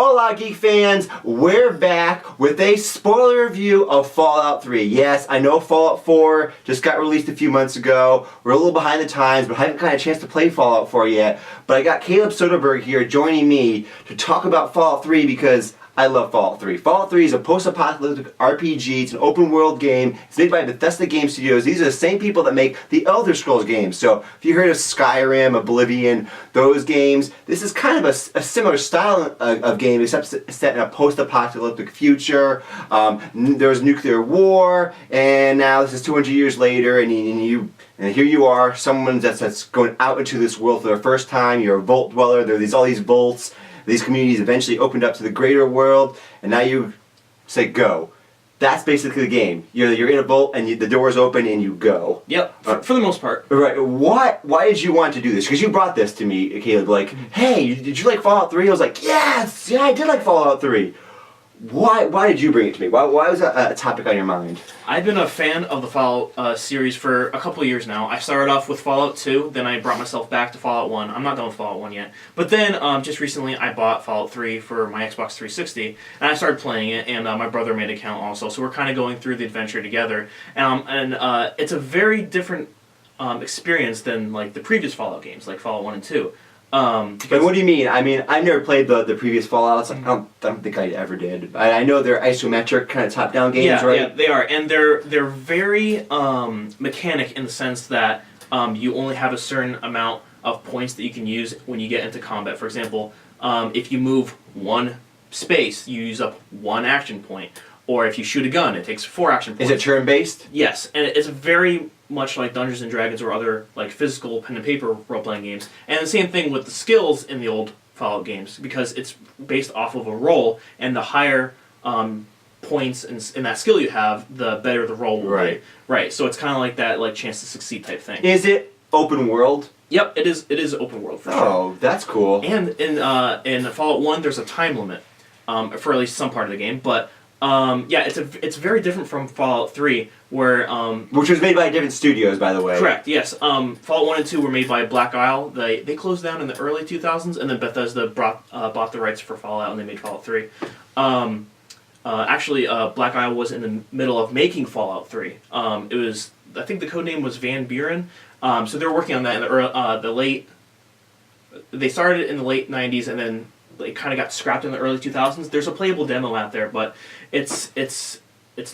Hola, Geek fans! We're back with a spoiler review of Fallout 3. Yes, I know Fallout 4 just got released a few months ago. We're a little behind the times, but I haven't got a chance to play Fallout 4 yet. But I got Caleb Soderbergh here joining me to talk about Fallout 3 because I love Fallout 3. Fallout 3 is a post-apocalyptic RPG. It's an open-world game. It's made by Bethesda Game Studios. These are the same people that make the Elder Scrolls games. So if you heard of Skyrim, Oblivion, those games, this is kind of a similar style of game, except it's set in a post-apocalyptic future. There was nuclear war, and now this is 200 years later, and here you are, someone that's going out into this world for the first time. You're a vault dweller. There are all these vaults. These communities eventually opened up to the greater world, and now you say go. That's basically the game. You're in a vault, and the doors open, and you go. Yep, for the most part. Right. Why did you want to do this? Because you brought this to me, Caleb. Like, hey, did you like Fallout 3? I was like, yes, yeah, I did like Fallout 3. Why did you bring it to me? Why was that a topic on your mind? I've been a fan of the Fallout series for a couple of years now. I started off with Fallout 2, then I brought myself back to Fallout 1. I'm not done with Fallout 1 yet. But then, just recently, I bought Fallout 3 for my Xbox 360, and I started playing it, and my brother made an account also, so we're kind of going through the adventure together. And it's a very different experience than like the previous Fallout games, like Fallout 1 and 2. But what do you mean? I mean, I've never played the previous Fallouts. I don't think I ever did. I know they're isometric, kind of top-down games, right? Yeah, they are, and they're very mechanic in the sense that you only have a certain amount of points that you can use when you get into combat. For example, if you move one space, you use up one action point. Or if you shoot a gun, it takes 4 action points. Is it turn-based? Yes, and it's very much like Dungeons and Dragons or other like physical pen and paper role-playing games. And the same thing with the skills in the old Fallout games, because it's based off of a roll, and the higher points in that skill you have, the better the roll will be. Right. So it's kind of like that, like chance to succeed type thing. Is it open world? Yep, it is. It is open world for sure. Oh, that's cool. And in Fallout 1, there's a time limit for at least some part of the game, but. Yeah, it's very different from Fallout 3, where which was made by different studios, by the way. Correct. Yes. Fallout 1 and 2 were made by Black Isle. They closed down in the early 2000s, and then Bethesda bought the rights for Fallout, and they made Fallout 3. Actually, Black Isle was in the middle of making Fallout 3. It was, I think the codename was Van Buren. So they were working on that in the late. They started in the late 90s, and then it kind of got scrapped in the early 2000s. There's a playable demo out there, but it's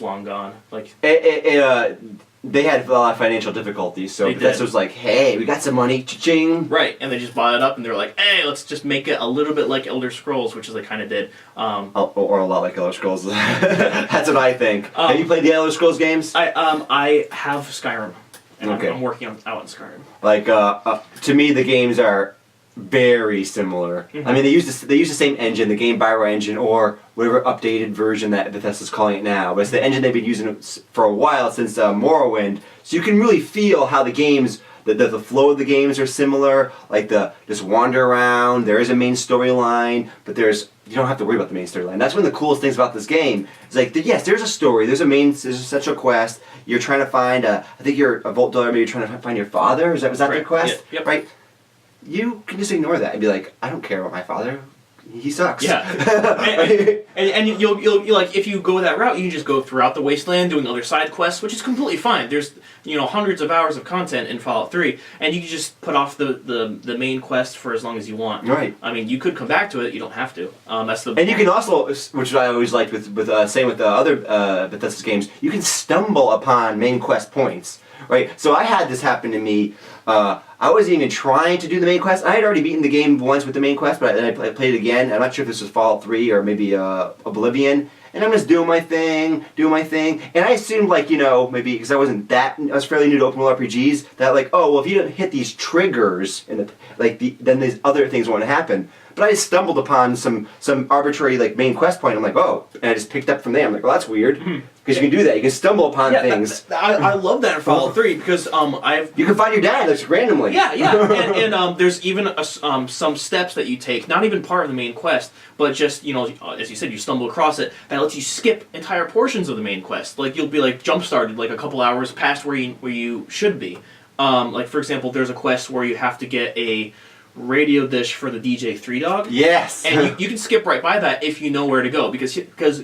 long gone. Like they had a lot of financial difficulties, so Bethesda was like, "Hey, we got some money, cha-ching!" Right, and they just bought it up, and they were like, "Hey, let's just make it a little bit like Elder Scrolls," which is they kind of did. Or a lot like Elder Scrolls. That's what I think. Have you played the Elder Scrolls games? I have Skyrim, and okay. I'm working out in Skyrim. Like to me, the games are very similar. Mm-hmm. I mean, they use the same engine, the Game Bio engine, or whatever updated version that Bethesda's calling it now. But it's the engine they've been using for a while, since Morrowind. So you can really feel how the games, the flow of the games are similar. Like just wander around. There is a main storyline, but you don't have to worry about the main storyline. That's one of the coolest things about this game. It's like, yes, there's a story. There's a central quest. You're trying to find I think you're a vault dweller. Maybe you're trying to find your father. Was that the quest? Yeah. Yep. Right. You can just ignore that and be like, I don't care about my father. He sucks. Yeah. and you'll like, if you go that route, you can just go throughout the wasteland doing other side quests, which is completely fine. There's hundreds of hours of content in Fallout 3, and you can just put off the main quest for as long as you want. Right. I mean, you could come back to it. You don't have to. And you can also, which I always liked with same with the other Bethesda games, you can stumble upon main quest points. Right. So I had this happen to me. I wasn't even trying to do the main quest. I had already beaten the game once with the main quest, but then I played it again. I'm not sure if this was Fallout 3 or maybe Oblivion. And I'm just doing my thing. And I assumed, like, maybe because I was fairly new to open world RPGs, that like, oh, well, if you don't hit these triggers, then these other things won't happen. But I just stumbled upon some arbitrary like main quest point. I'm like, oh, and I just picked up from there. I'm like, well, that's weird. Because you can do that. You can stumble upon things. I love that in Fallout 3 because you can find your dad like randomly. Yeah, and there's even some steps that you take, not even part of the main quest, but just as you said, you stumble across it that lets you skip entire portions of the main quest. Like you'll be like jump started like a couple hours past where you should be. Like for example, there's a quest where you have to get a radio dish for the DJ 3-Dog. Yes. And you can skip right by that if you know where to go, because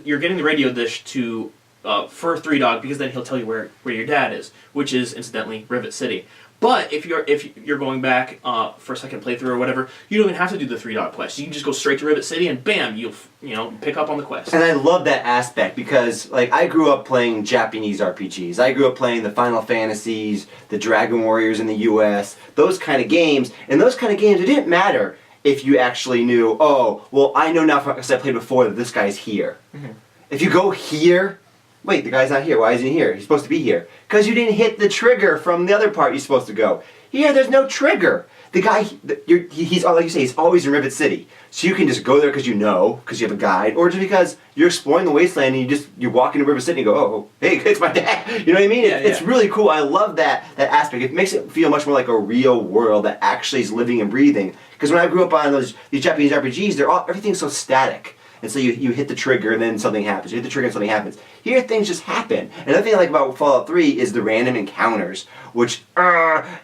you're getting the radio dish to for 3-Dog, because then he'll tell you where your dad is, which is incidentally Rivet City. But if you're going back for a second playthrough or whatever, you don't even have to do the 3-Dog quest. You can just go straight to Rivet City and bam, you'll pick up on the quest. And I love that aspect because like I grew up playing Japanese RPGs. I grew up playing the Final Fantasies, the Dragon Warriors in the US, those kind of games. And those kind of games, it didn't matter if you actually knew, oh, well, I know now because I played before that this guy's here. Mm-hmm. If you go here, wait, the guy's not here. Why isn't he here? He's supposed to be here. Because you didn't hit the trigger from the other part you're supposed to go. Here, there's no trigger. The guy, he's like you say, he's always in Rivet City. So you can just go there because you know, because you have a guide, or just because you're exploring the wasteland and you're walking to Rivet City and you go, oh, hey, it's my dad. You know what I mean? It's really cool. I love that aspect. It makes it feel much more like a real world that actually is living and breathing. Because when I grew up on these Japanese RPGs, everything's so static. And so you hit the trigger and then something happens. You hit the trigger and something happens. Here things just happen. Another thing I like about Fallout 3 is the random encounters, which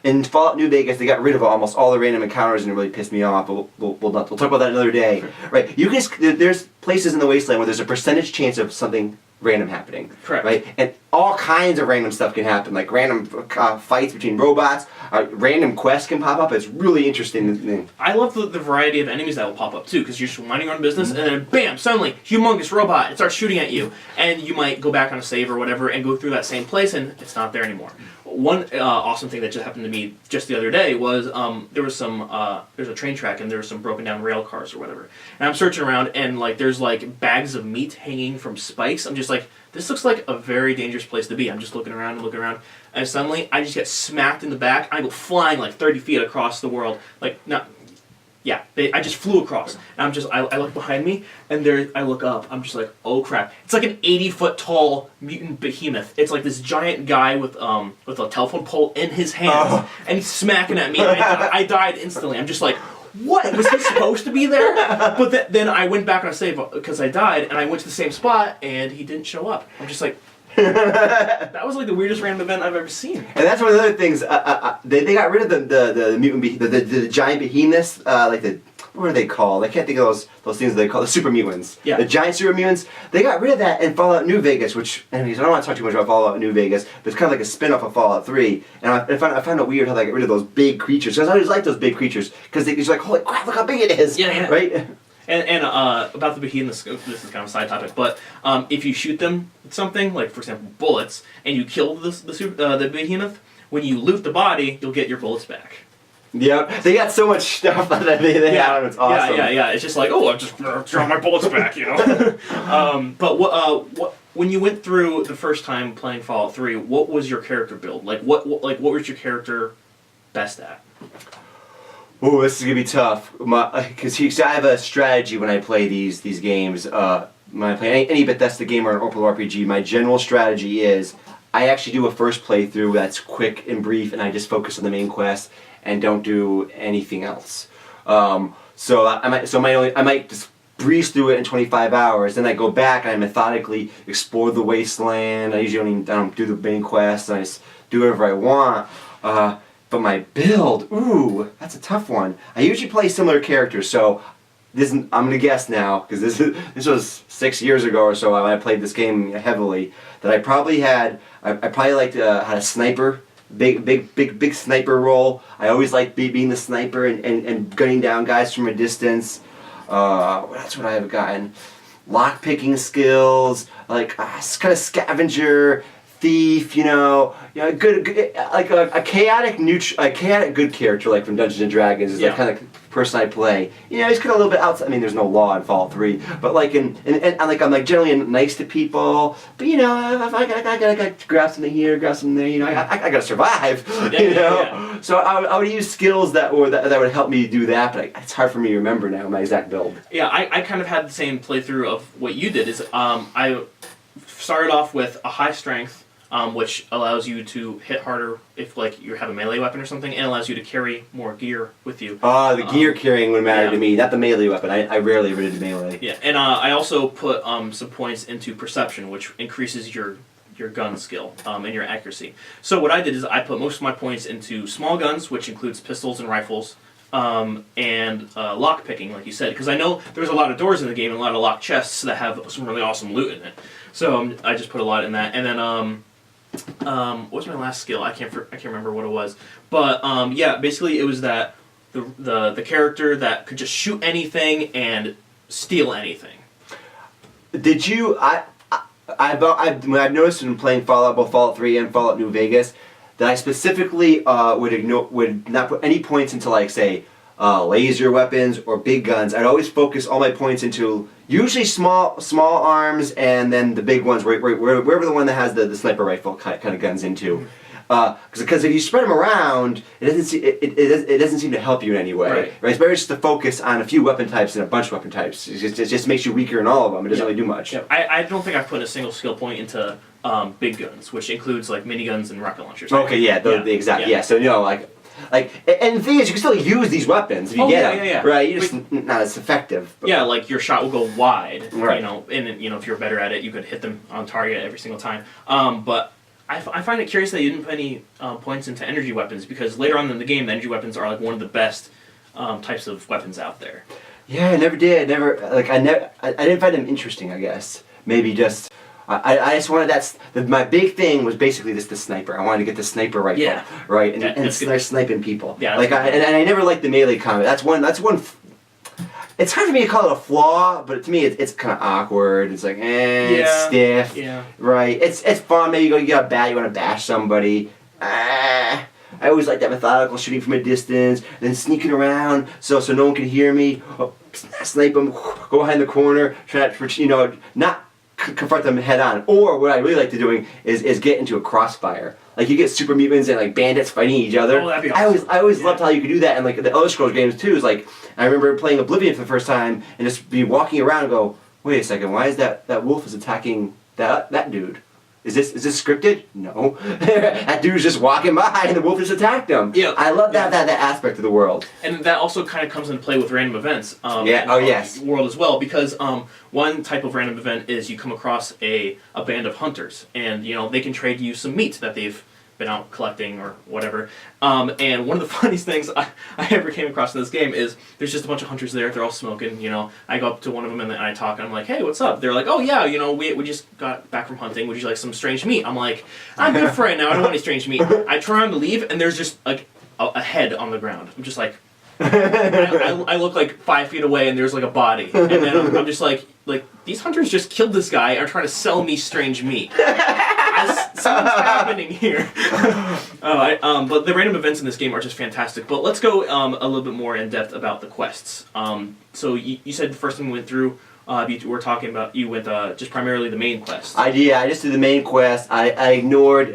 in Fallout New Vegas they got rid of almost all the random encounters and it really pissed me off. But we'll talk about that another day. Right? There's places in the wasteland where there's a percentage chance of something random happening. Correct. Right? And all kinds of random stuff can happen, like random fights between robots, random quests can pop up. It's really interesting. I love the variety of enemies that will pop up too, because you're just minding your own business, and then bam, suddenly, humongous robot, it starts shooting at you, and you might go back on a save or whatever and go through that same place, and it's not there anymore. One awesome thing that just happened to me just the other day was there's a train track and there's some broken down rail cars or whatever, and I'm searching around and like there's like bags of meat hanging from spikes. I'm just like, this looks like a very dangerous place to be. I'm just looking around, and suddenly I just get smacked in the back. I go flying like 30 feet across the world. Like, no, yeah, I just flew across. And I look behind me, and I look up. I'm just like, oh crap. It's like an 80-foot tall mutant behemoth. It's like this giant guy with a telephone pole in his hands, and he's smacking at me. And I died instantly. I'm just like, what? Was he supposed to be there? But then I went back on a save because I died, and I went to the same spot, and he didn't show up. I'm just like, that was like the weirdest random event I've ever seen. And that's one of the other things. They got rid of the mutant the giant behemoths. What are they called? I can't think of those things they call the super mutants. Yeah. The giant super mutants. They got rid of that in Fallout New Vegas, which, anyways, I don't want to talk too much about Fallout New Vegas, but it's kind of like a spin-off of Fallout 3. And I found it weird how they got rid of those big creatures. Because I always liked those big creatures. Because you're like, holy crap, look how big it is. Yeah. Right? And about the behemoths, this is kind of a side topic, but if you shoot them with something, like for example bullets, and you kill the behemoth, when you loot the body, you'll get your bullets back. Yep, they got so much stuff that they have. It's awesome. Yeah. It's just like, oh, I'm just throwing my bullets back, you know. But what when you went through the first time playing Fallout 3, what was your character build? Like what was your character best at? Oh, this is gonna be tough. Because I have a strategy when I play these games. When I play any Bethesda game or an open world RPG, my general strategy is I actually do a first playthrough that's quick and brief, and I just focus on the main quest and don't do anything else. So I might just breeze through it in 25 hours. Then I go back and I methodically explore the wasteland. I usually don't do the main quest. I just do whatever I want. But my build, ooh, that's a tough one. I usually play similar characters, so I'm gonna guess now, because this was 6 years ago or so when I played this game heavily, that I probably had a sniper, big sniper role. I always liked being the sniper and gunning down guys from a distance. That's what I have gotten. Lock picking skills, like kind of scavenger. Thief, good like a chaotic good character like from Dungeons and Dragons is the kind of person I play. He's kind of a little bit outside. I mean, there's no law in Fallout 3, but like and I'm like generally nice to people. But if I gotta grab something here, grab something there, I gotta survive. Yeah. So I would use skills that would help me do that, but it's hard for me to remember now my exact build. Yeah, I kind of had the same playthrough of what you did. Is I started off with a high strength. Which allows you to hit harder if like you have a melee weapon or something, and allows you to carry more gear with you. The gear carrying would matter to me, not the melee weapon. I rarely did melee. Yeah, and I also put some points into perception, which increases your gun skill and your accuracy. So what I did is I put most of my points into small guns, which includes pistols and rifles, and lock picking, like you said, because I know there's a lot of doors in the game and a lot of locked chests that have some really awesome loot in it. So I just put a lot in that, and then what was my last skill? I can't remember what it was, but yeah, basically it was that the character that could just shoot anything and steal anything. Did you? I've noticed in playing Fallout, both Fallout 3 and Fallout New Vegas, that I specifically would not put any points into, like, say, laser weapons or big guns. I'd always focus all my points into usually small arms, and then the big ones, wherever the one that has the sniper rifle kind of guns into. Because if you spread them around, it doesn't seem to help you in any way. Right? It's better just to focus on a few weapon types and a bunch of weapon types. It just makes you weaker in all of them. It doesn't really do much. Yep. I don't think I've put a single skill point into big guns, which includes like miniguns and rocket launchers. Okay, yeah, the exact, yeah. So, you know, like, and the thing is, you can still use these weapons if you get them, right? You're just not as effective. But. Yeah, like your shot will go wide, right. You know, and you know if you're better at it, you could hit them on target every single time. But I find it curious that you didn't put any points into energy weapons, because later on in the game, the energy weapons are like one of the best types of weapons out there. Yeah, I never did. I didn't find them interesting. I guess maybe just. I just wanted my big thing was basically the sniper. I wanted to get the sniper rifle, right, and start sniping people. Yeah, like and I never liked the melee combat. That's one. It's hard for me to call it a flaw, but to me it's kind of awkward. It's like it's stiff, right? It's fun. Maybe you got a bat, you want to bash somebody. I always like that methodical shooting from a distance, and then sneaking around so no one can hear me. Snipe them, go behind the corner, try to, not confront them head on. Or what I really like to doing is get into a crossfire. Like you get super mutants and like bandits fighting each other. Oh, that'd be awesome. I always loved how you could do that, and like the Elder Scrolls games too. Is like I remember playing Oblivion for the first time and just be walking around and go, wait a second, why is that wolf is attacking that dude? Is this scripted? No. That dude's just walking by and the wolf just attacked him. Yeah. I love that aspect of the world. And that also kind of comes into play with random events. Yes. World as well, because one type of random event is you come across a band of hunters, and they can trade you some meat that they've been out collecting or whatever. And one of the funniest things I ever came across in this game is there's just a bunch of hunters there. They're all smoking. I go up to one of them and I talk, and I'm like, "Hey, what's up?" They're like, "Oh yeah, we just got back from hunting. Would you like some strange meat?" I'm like, "I'm good for right now. I don't want any strange meat." I turn around to leave, and there's just like a head on the ground. I'm just like, I look like 5 feet away, and there's like a body, and then I'm just like these hunters just killed this guy and are trying to sell me strange meat. Something's happening here. But the random events in this game are just fantastic. But let's go a little bit more in depth about the quests. So you said the first thing we went through, you were talking about, you went just primarily the main quest. I just did the main quest. I ignored,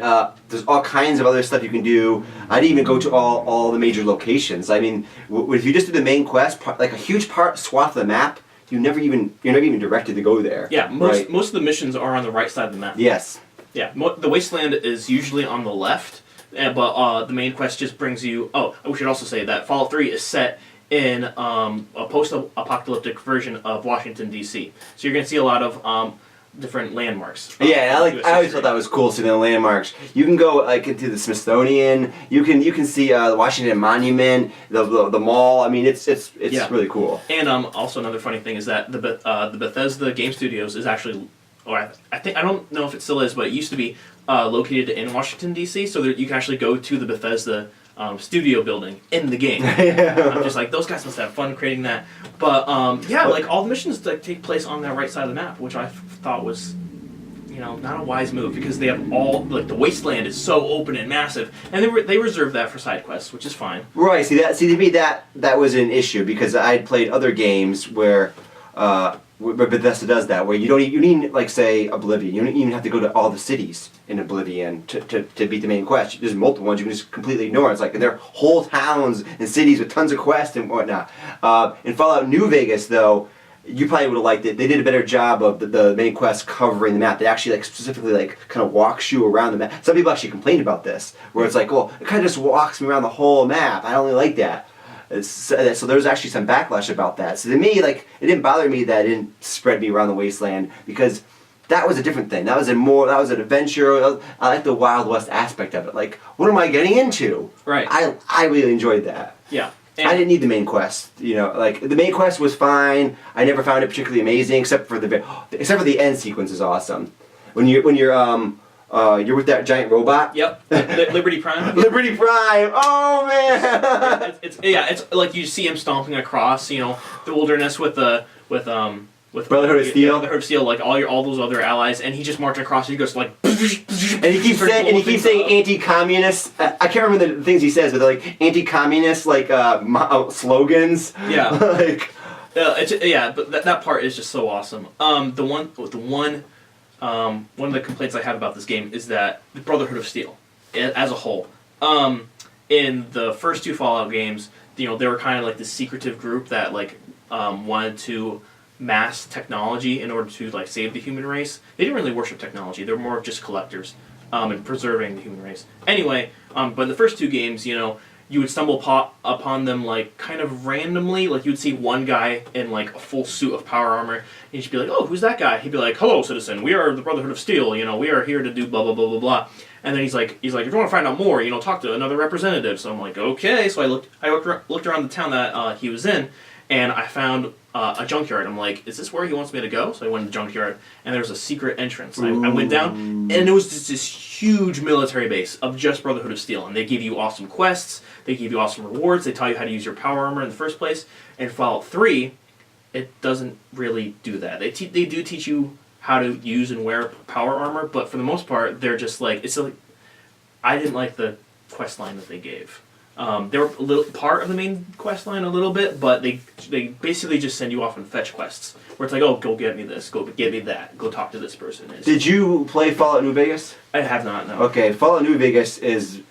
there's all kinds of other stuff you can do. I didn't even go to all the major locations. I mean, if you just do the main quest, like a huge swath of the map, you're never even directed to go there. Yeah, most of the missions are on the right side of the map. Yes. Yeah, the wasteland is usually on the left, but the main quest just brings you... Oh, we should also say that Fallout 3 is set in a post-apocalyptic version of Washington, D.C. So you're going to see a lot of different landmarks. Yeah, I always thought that was cool, seeing the landmarks. You can go like into the Smithsonian. You can see the Washington Monument, the mall. I mean, it's really cool. And also another funny thing is that the Bethesda Game Studios is actually... I don't know if it still is, but it used to be located in Washington, D.C., so that you can actually go to the Bethesda studio building in the game. I'm just like, those guys must have fun creating that. But, like, all the missions take place on that right side of the map, which I thought was, not a wise move, because they have the wasteland is so open and massive, and they reserve that for side quests, which is fine. Right, see, to me, that was an issue, because I'd played other games where Bethesda does that, where you need, like, say, Oblivion. You don't even have to go to all the cities in Oblivion to beat the main quest. There's multiple ones you can just completely ignore. It's like there are whole towns and cities with tons of quests and whatnot. In Fallout New Vegas, though, you probably would have liked it. They did a better job of the main quest covering the map. They actually specifically kind of walks you around the map. Some people actually complained about this, where it's like, well, it kind of just walks me around the whole map. I don't really like that. So there was actually some backlash about that. So to me, it didn't bother me that it didn't spread me around the wasteland, because that was a different thing. That was an adventure. I like the Wild West aspect of it. Like, what am I getting into? Right. I really enjoyed that. Yeah. And I didn't need the main quest. You know, like the main quest was fine. I never found it particularly amazing, except for the end sequence is awesome. When you're with that giant robot. Yep. Liberty Prime. Liberty Prime. Oh man. It's like you see him stomping across, the wilderness with Brotherhood of Steel. Brotherhood of Steel, like all those other allies, and he just marched across. And he goes like. And he keeps saying anti-communist. I can't remember the things he says, but they're like anti-communist like slogans. Yeah. Like. But that part is just so awesome. One of the complaints I have about this game is that the Brotherhood of Steel, as a whole, in the first two Fallout games, they were kind of like this secretive group that wanted to mass technology in order to save the human race. They didn't really worship technology; they were more of just collectors and preserving the human race. Anyway, but in the first two games, you would stumble upon them kind of randomly. You would see one guy in a full suit of power armor, and you'd be like, "Oh, who's that guy?" He'd be like, "Hello, citizen. We are the Brotherhood of Steel. We are here to do blah blah blah blah blah." And then he's like, if you want to find out more, talk to another representative. So I'm like, okay. So I looked around the town that he was in, and I found a junkyard. I'm like, is this where he wants me to go? So I went to the junkyard, and there was a secret entrance. I went down, and it was just this huge military base of just Brotherhood of Steel, and they give you awesome quests. They give you awesome rewards. They tell you how to use your power armor in the first place. And Fallout 3, it doesn't really do that. They do teach you how to use and wear power armor, but for the most part, they're just I didn't like the quest line that they gave. They were a little part of the main quest line a little bit, but they basically just send you off on fetch quests where it's like, oh, go get me this, go get me that, go talk to this person. Did you play Fallout New Vegas? I have not. No. Okay, Fallout New Vegas is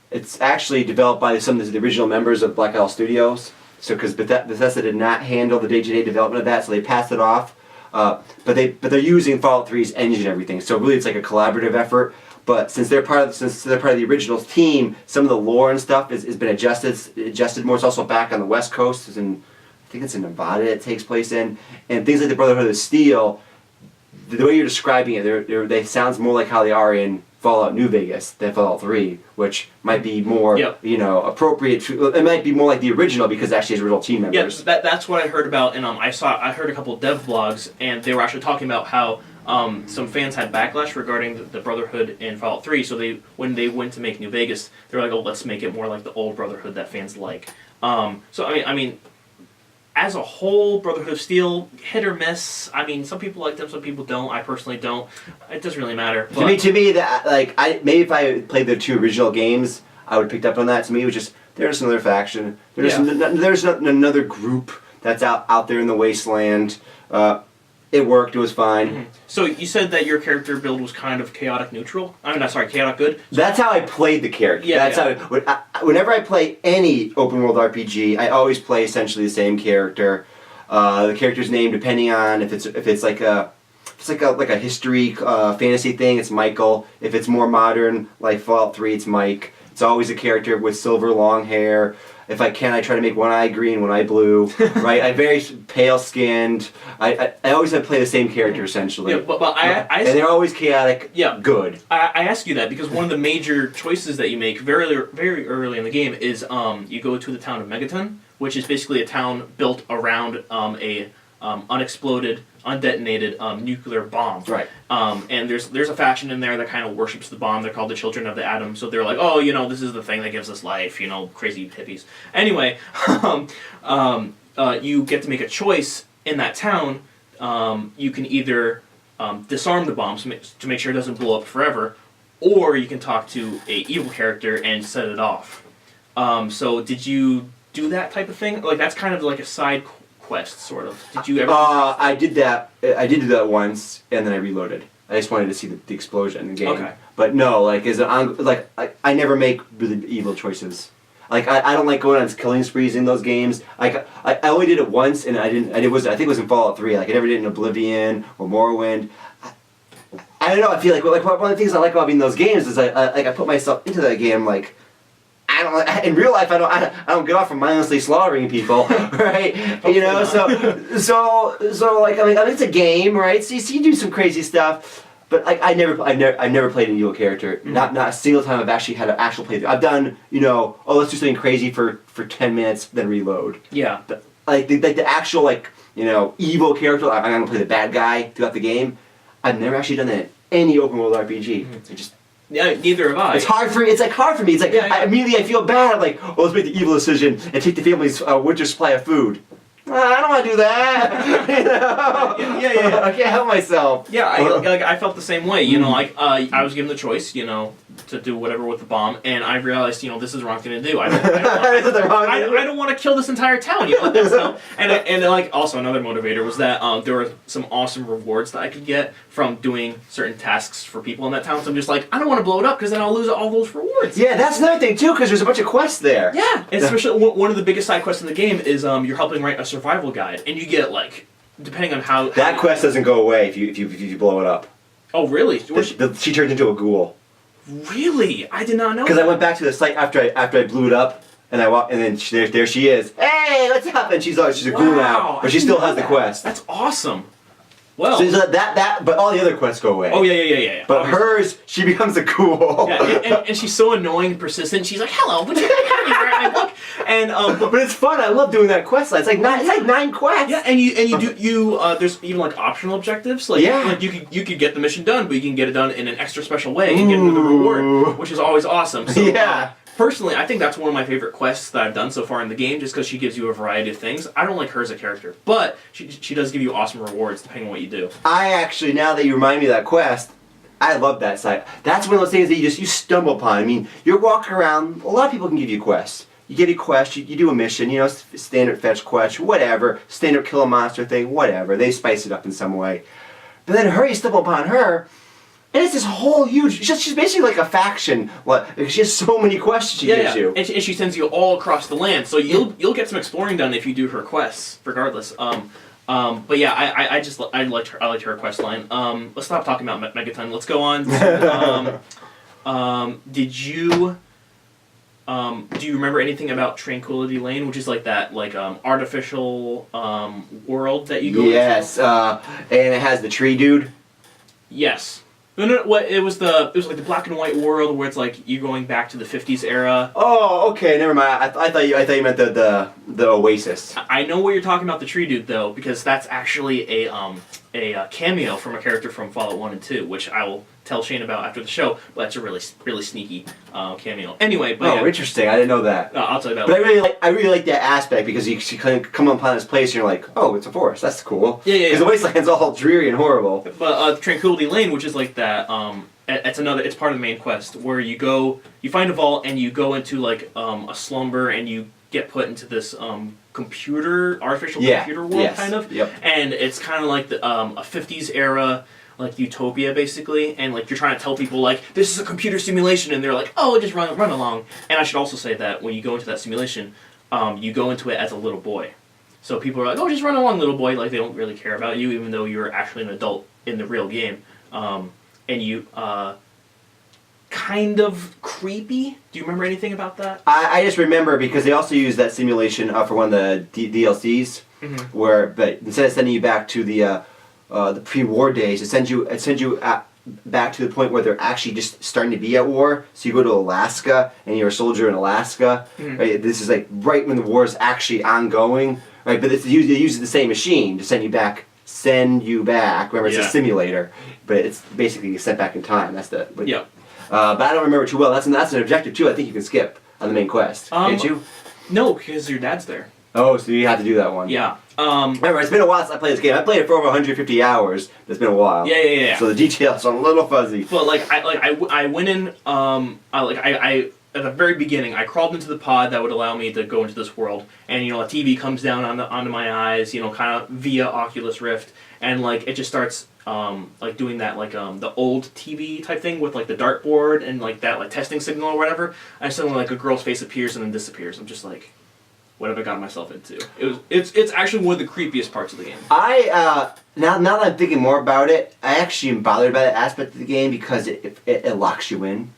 it's actually developed by some of the original members of Black Isle Studios. So because Bethesda did not handle the day-to-day development of that, so they passed it off. But they're using Fallout 3's engine and everything. So really, it's like a collaborative effort. But since they're part of the original team, some of the lore and stuff has been adjusted more. It's also back on the West Coast. I think it's in Nevada it takes place in, and things like the Brotherhood of Steel. The way you're describing it, they sounds more like how they are in Fallout New Vegas than Fallout 3, which might be more appropriate. It might be more like the original because it actually has original team members. Yeah, that's what I heard about, and I heard a couple of dev blogs, and they were actually talking about how some fans had backlash regarding the Brotherhood in Fallout 3. So when they went to make New Vegas, they were like, "Oh, let's make it more like the old Brotherhood that fans like." So I mean. As a whole, Brotherhood of Steel, hit or miss. I mean, some people like them, some people don't. I personally don't. It doesn't really matter. But to me, that maybe if I played the two original games, I would have picked up on that. To me, it was just there's another faction. There's another group that's out there in the wasteland. It worked. It was fine. Mm-hmm. So you said that your character build was kind of chaotic neutral. I'm not sorry, chaotic good. That's how I played the character. Yeah, Whenever I play any open world RPG, I always play essentially the same character. The character's name, depending on if it's like a history fantasy thing, it's Michael. If it's more modern, like Fallout 3, it's Mike. It's always a character with silver long hair. If I can, I try to make one eye green, one eye blue. Right? I'm very pale skinned. I always play the same character essentially. Yeah, but and they're always chaotic. Yeah, good. I ask you that because one of the major choices that you make very early in the game is you go to the town of Megaton, which is basically a town built around a unexploded, undetonated nuclear bomb. Right. And there's a faction in there that kind of worships the bomb. They're called the Children of the Atom. So they're like, oh, this is the thing that gives us life. Crazy hippies. Anyway, you get to make a choice in that town. You can either disarm the bomb to make sure it doesn't blow up forever, or you can talk to a evil character and set it off. So did you do that type of thing? Like that's kind of like a side quest, sort of. Did you ever? I did that. I did do that once, and then I reloaded. I just wanted to see the explosion in the game. Okay. But no, I never make really evil choices. Like I don't like going on killing sprees in those games. I only did it once, and I think it was in Fallout 3. Like I never did it in Oblivion or Morrowind. I don't know. I feel like one of the things I like about being in those games is I put myself into that game like. In real life, I don't get off from mindlessly slaughtering people, right? So it's a game, right? So you do some crazy stuff. But like I never played an evil character. Mm-hmm. Not a single time I've actually had an actual playthrough. I've done let's do something crazy for 10 minutes then reload. Yeah. But, like the actual evil character. I'm gonna play the bad guy throughout the game. I've never actually done that in any open world RPG. Mm-hmm. It just Yeah, neither have I. it's hard for me. It's hard for me. It's like Yeah, yeah. I feel bad. I'm like, oh, let's make the evil decision and take the family's winter supply of food. I don't want to do that. Yeah. I can't help myself. Yeah, I felt the same way. I was given the choice, to do whatever with the bomb, and I realized, this is the wrong thing to do. I don't want to kill this entire town. Also another motivator was that there were some awesome rewards that I could get from doing certain tasks for people in that town. So I'm just like, I don't want to blow it up because then I'll lose all those rewards. Yeah, that's another thing too, because there's a bunch of quests there. Yeah, and especially one of the biggest side quests in the game is you're helping write a survival guide, and you get depending on how that quest doesn't go away if you blow it up. Oh really? She turns into a ghoul. Really? I did not know. Because I went back to the site after I blew it up, and I walked, and then there she is. Hey, what's up? And she's a ghoul now, but she still has the quest. That's awesome. Well, so but all the other quests go away. Oh yeah. But hers, she becomes a ghoul. Yeah, and she's so annoying and persistent. She's like, "Hello, would you write my book?" And but it's fun. I love doing that quest line. It's like 9 quests. Yeah, and you there's even optional objectives. Like you could get the mission done, but you can get it done in an extra special way and get another reward, which is always awesome. So, yeah. Personally, I think that's one of my favorite quests that I've done so far in the game, just because she gives you a variety of things. I don't like her as a character, but she does give you awesome rewards depending on what you do. I actually, now that you remind me of that quest, I love that site. That's one of those things that you stumble upon. I mean, you're walking around, a lot of people can give you quests. You get a quest, you do a mission, standard fetch quest, whatever, standard kill a monster thing, whatever. They spice it up in some way. But then you stumble upon her, and it's this whole huge. She's basically like a faction. She has so many quests she gives you. And she sends you all across the land, so you'll get some exploring done if you do her quests, regardless. But yeah, I liked her quest line. Let's stop talking about Megaton. Let's go on. Do you remember anything about Tranquility Lane, which is like that artificial world that you go into? Yes, and it has the tree dude. Yes. No. What it was like the black and white world where it's like you're going back to the 50s era. Oh, okay, never mind. I thought you meant the Oasis. I know what you're talking about, the tree dude, though, because that's actually a cameo from a character from Fallout 1 and 2, which I will tell Shane about after the show. But that's a really sneaky cameo. Anyway, but interesting. I didn't know that. I'll tell you about. But I really like that aspect because you kind of come upon this place and you're like, oh, it's a forest. That's cool. Yeah. Because the wasteland's all dreary and horrible. But Tranquility Lane, which is like that. It's part of the main quest where you find a vault and you go into a slumber and you get put into this artificial computer world kind of. Yep. And it's kind of like a 50s era utopia basically, and you're trying to tell people this is a computer simulation, and they're like, oh, just run along. And I should also say that when you go into that simulation, you go into it as a little boy. So people are like, oh, just run along, little boy. They don't really care about you, even though you're actually an adult in the real game. And you kind of creepy. Do you remember anything about that? I just remember because they also used that simulation for one of the DLCs, but instead of sending you back to the pre-war days, it sends you back to the point where they're actually just starting to be at war. So you go to Alaska and you're a soldier in Alaska. Right? This is right when the war is actually ongoing. Right? But they use the same machine to send you back. Remember, it's a simulator, but it's basically sent back in time. That's the. But I don't remember too well. That's an objective too. I think you can skip on the main quest. Can't you? No, because your dad's there. Oh, so you have to do that one. Yeah. Remember, it's been a while since I played this game. I played it for over 150 hours. But it's been a while. Yeah. So the details are a little fuzzy. But I went in. I at the very beginning, I crawled into the pod that would allow me to go into this world, and a TV comes down onto my eyes, kind of via Oculus Rift, and it just starts doing that the old TV type thing with the dartboard and that testing signal or whatever. And suddenly a girl's face appears and then disappears. I'm just like, what have I gotten myself into? It's actually one of the creepiest parts of the game. Now that I'm thinking more about it, I actually am bothered by that aspect of the game because it locks you in.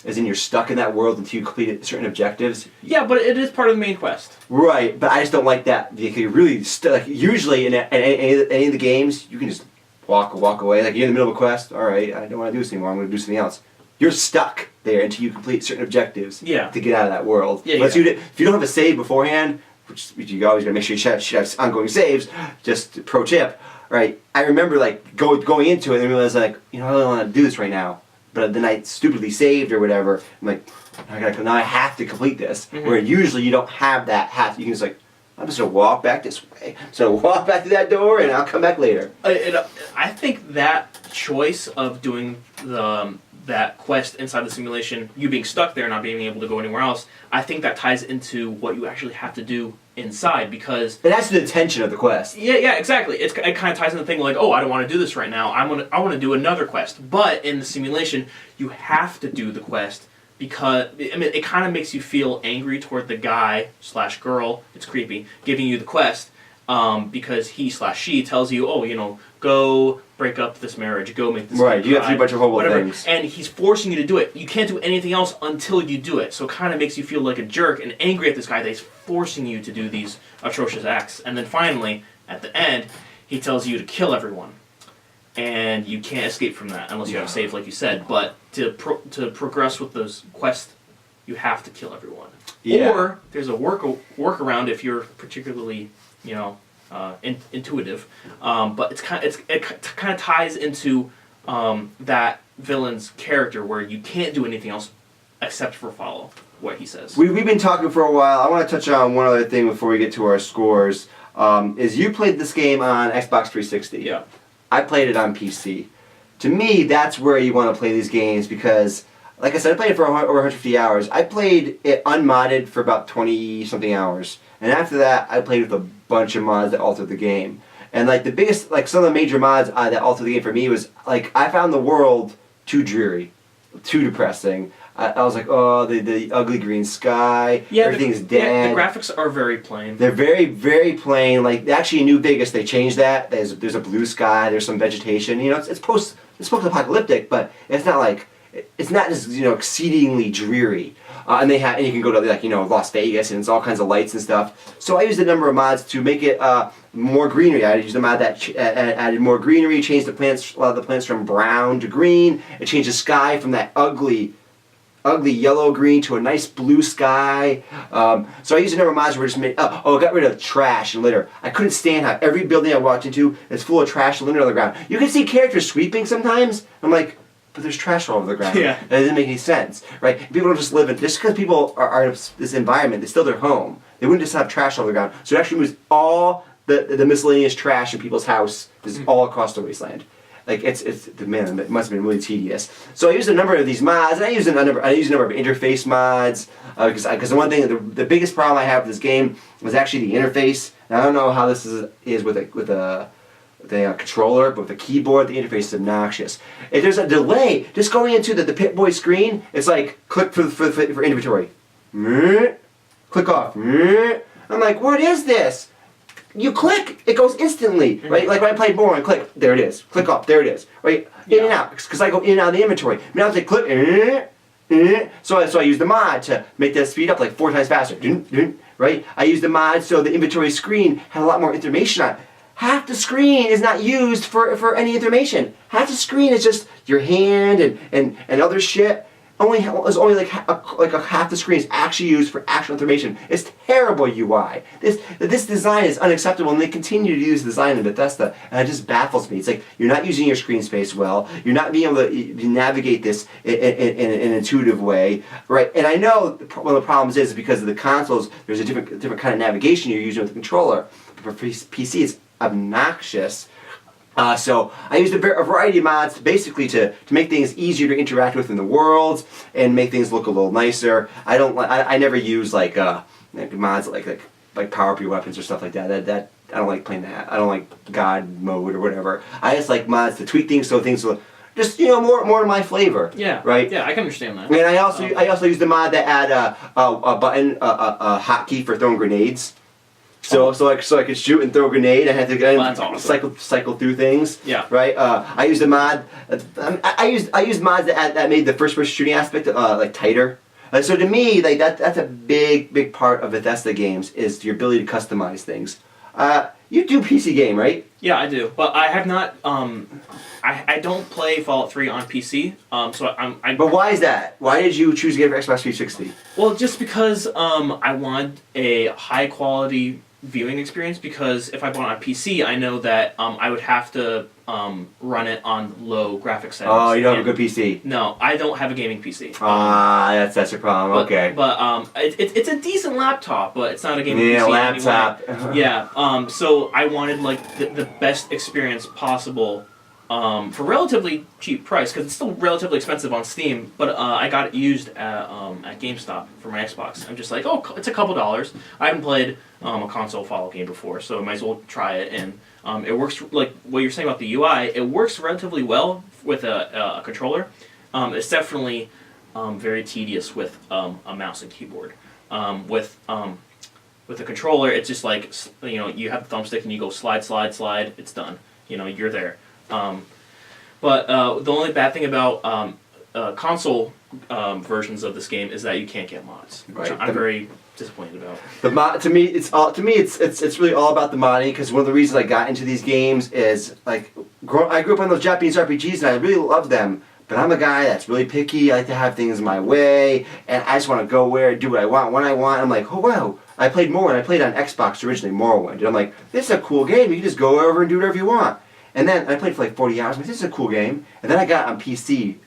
As in, you're stuck in that world until you complete certain objectives. Yeah, but it is part of the main quest. Right, but I just don't like that. Because you're really stuck. Usually, in any of the games, you can just walk away. Like you're in the middle of a quest. All right, I don't want to do this anymore. I'm going to do something else. You're stuck there until you complete certain objectives. Yeah. To get out of that world. Yeah. Unless if you don't have a save beforehand, which you always got to make sure you should have ongoing saves. Just pro tip, right? I remember like going into it and realizing like, you know, I don't want to do this right now. But then I stupidly saved or whatever. I'm like, now I have to complete this. Mm-hmm. Where usually you don't have that you can just like, I'm just gonna walk back this way. So walk back to that door and I'll come back later. I think that choice of doing that quest inside the simulation, you being stuck there, not being able to go anywhere else, I think that ties into what you actually have to do inside, because it adds to the tension of the quest. Yeah, exactly. It kind of ties into the thing like, oh, I don't want to do this right now. I want to do another quest. But in the simulation, you have to do the quest because it kind of makes you feel angry toward the guy / girl. It's creepy giving you the quest because he/she tells you, oh, you know, go break up this marriage, go make this right. You have to do a bunch of horrible things, and he's forcing you to do it. You can't do anything else until you do it. So it kind of makes you feel like a jerk and angry at this guy that he's forcing you to do these atrocious acts. And then finally, at the end, he tells you to kill everyone, and you can't escape from that unless you have a save, like you said. But to progress with those quests, you have to kill everyone. Yeah. Or there's a workaround if you're particularly, you know, intuitive, but it kind of ties into that villain's character where you can't do anything else except for follow what he says. We've been talking for a while. I want to touch on one other thing before we get to our scores. Is you played this game on Xbox 360? Yeah. I played it on PC. To me, that's where you want to play these games because, like I said, I played it for over 150 hours. I played it unmodded for about 20-something hours. And after that, I played with a bunch of mods that altered the game. And like the biggest, like some of the major mods that altered the game for me was like I found the world too dreary, too depressing. I was like, oh, the ugly green sky, everything's dead. Yeah, the graphics are very plain. They're very, very plain. Like actually in New Vegas, they changed that. There's a blue sky. There's some vegetation. You know, it's post-apocalyptic, but it's not like. It's not just, you know, exceedingly dreary, and you can go to like, you know, Las Vegas and it's all kinds of lights and stuff. So I used a number of mods to make it more greenery. I used a mod that added more greenery, changed a lot of the plants from brown to green. It changed the sky from that ugly yellow green to a nice blue sky. So I used a number of mods where I just made I got rid of trash and litter. I couldn't stand how every building I walked into is full of trash and litter on the ground. You can see characters sweeping sometimes. I'm like, but there's trash all over the ground. Yeah. That doesn't make any sense, right? People don't just live in, just because people are in this environment, it's still their home. They wouldn't just have trash all over the ground. So it actually moves all the miscellaneous trash in people's house is all across the wasteland. Like man, it must have been really tedious. So I used a number of these mods, and I used a number of interface mods because the one thing, the biggest problem I have with this game was actually the interface. And I don't know how this is with a controller, but with the keyboard, the interface is obnoxious. If there's a delay, just going into the Pip-Boy screen, it's like, click for inventory. Click off. I'm like, what is this? You click, it goes instantly, right? Like when I played more, I click, there it is. Click off, there it is, right? In and out, because I go in and out of the inventory. Now I say click, so I use the mod to make that speed up like 4 times faster, right? I use the mod so the inventory screen had a lot more information on it. Half the screen is not used for any information. Half the screen is just your hand and other shit. Only like half the screen is actually used for actual information. It's terrible UI. This design is unacceptable, and they continue to use design in Bethesda, and it just baffles me. It's like you're not using your screen space well. You're not being able to navigate this in an intuitive way, right? And I know one of the problems is because of the consoles. There's a different kind of navigation you're using with the controller. But for PC, it's obnoxious. So I used a variety of mods basically to make things easier to interact with in the world and make things look a little nicer. I never use like mods like power up your weapons or stuff like that. That I don't like playing that. I don't like God mode or whatever. I just like mods to tweak things so things look just, you know, more to my flavor. Yeah. Right. Yeah, I can understand that. And I also used the mod that add a button a hotkey for throwing grenades. So I could shoot and throw a grenade. I had to that's awesome. cycle through things. Yeah. Right. I used a mod. I used mods that made the first person shooting aspect like tighter. So to me, like that's a big part of Bethesda games is your ability to customize things. You do PC game, right? Yeah, I do, but I have not. I don't play Fallout 3 on PC. So But why is that? Why did you choose to get it for Xbox 360? Well, just because I want a high quality viewing experience. Because if I bought it on PC, I know that I would have to run it on low graphics settings. Oh, you don't have a good PC. No, I don't have a gaming PC. That's your problem. Okay. But it's a decent laptop, but it's not a gaming PC. Yeah, laptop. Anyway. Yeah. So I wanted like the best experience possible. For relatively cheap price, because it's still relatively expensive on Steam, but I got it used at GameStop for my Xbox. I'm just like, oh, it's a couple dollars. I haven't played a console Fallout game before, so I might as well try it. And it works, like what you're saying about the UI, it works relatively well with a controller. It's definitely very tedious with a mouse and keyboard. With a controller, it's just like, you have the thumbstick and you go slide, slide, slide, it's done. You're there. But the only bad thing about console versions of this game is that you can't get mods, which I'm very disappointed about. To me, it's really all about the modding, because one of the reasons I got into these games is like I grew up on those Japanese RPGs and I really loved them. But I'm a guy that's really picky. I like to have things my way, and I just want to go do what I want when I want. I'm like, oh wow, I played Morrowind. I played on Xbox originally, Morrowind, and I'm like, this is a cool game. You can just go over and do whatever you want. And then I played for like 40 hours. I'm like, this is a cool game. And then I got on PC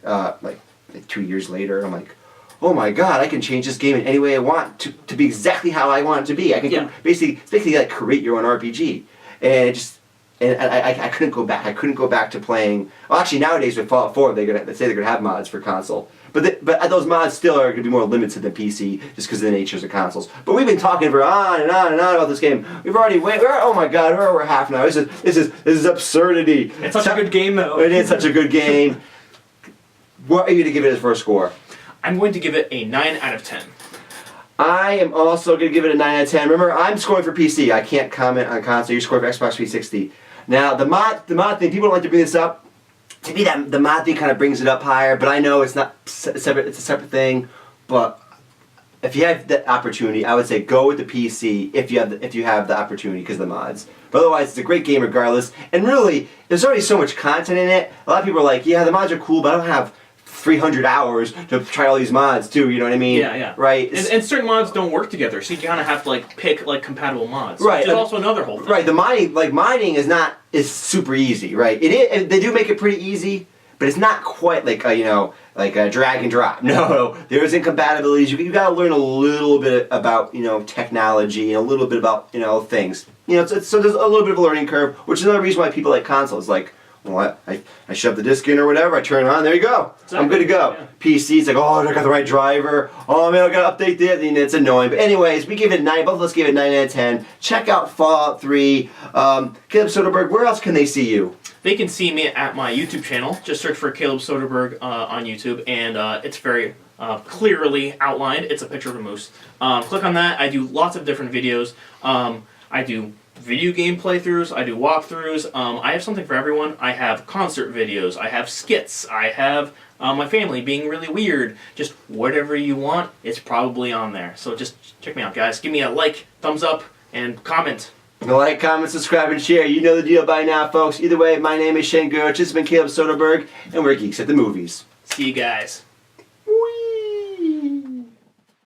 like 2 years later, and I'm like, oh my god, I can change this game in any way I want to be exactly how I want it to be. I can basically like create your own RPG. And I couldn't go back. I couldn't go back to playing. Well, actually, nowadays with Fallout 4, they say they're gonna have mods for console. But those mods still are going to be more limited than PC, just because of the natures of consoles. But we've been talking for on and on and on about this game. We've already oh my god, we're over half now. This is absurdity. It's such a good game, though. It is such a good game. What are you going to give it as for a score? I'm going to give it a 9 out of 10. I am also going to give it a 9 out of 10. Remember, I'm scoring for PC. I can't comment on console. You're scoring for Xbox 360. Now, the mod thing, people don't like to bring this up. To me, the mod thing kind of brings it up higher, but I know it's not separate. It's a separate thing. But if you have the opportunity, I would say go with the PC if you have the opportunity, because of the mods. But otherwise, it's a great game regardless. And really, there's already so much content in it. A lot of people are like, yeah, the mods are cool, but I don't have 300 hours to try all these mods too. You know what I mean? Yeah. Right. And certain mods don't work together, so you kind of have to like pick like compatible mods. Right. Which is also another whole thing. Right. The mining is super easy. Right. They do make it pretty easy, but it's not quite like a drag and drop. No, there's incompatibilities. You got to learn a little bit about technology and a little bit about things. So there's a little bit of a learning curve, which is another reason why people like consoles. Like, well, I shove the disc in or whatever, I turn it on, there you go. Exactly. I'm good to go. Yeah. PC's like, oh, I got the right driver. Oh man, I gotta update this. And it's annoying. But anyways, we give it 9. Both of us gave it 9 out of 10. Check out Fallout 3. Caleb Soderbergh, where else can they see you? They can see me at my YouTube channel. Just search for Caleb Soderbergh on YouTube, and it's very clearly outlined. It's a picture of a moose. Click on that. I do lots of different videos. I do video game playthroughs, I do walkthroughs, I have something for everyone. I have concert videos, I have skits, I have my family being really weird. Just whatever you want, it's probably on there. So just check me out, guys. Give me a like, thumbs up, and comment. Like, comment, subscribe, and share. You know the deal by now, folks. Either way, my name is Shane Gerich. This has been Caleb Soderbergh, and we're Geeks at the Movies. See you guys.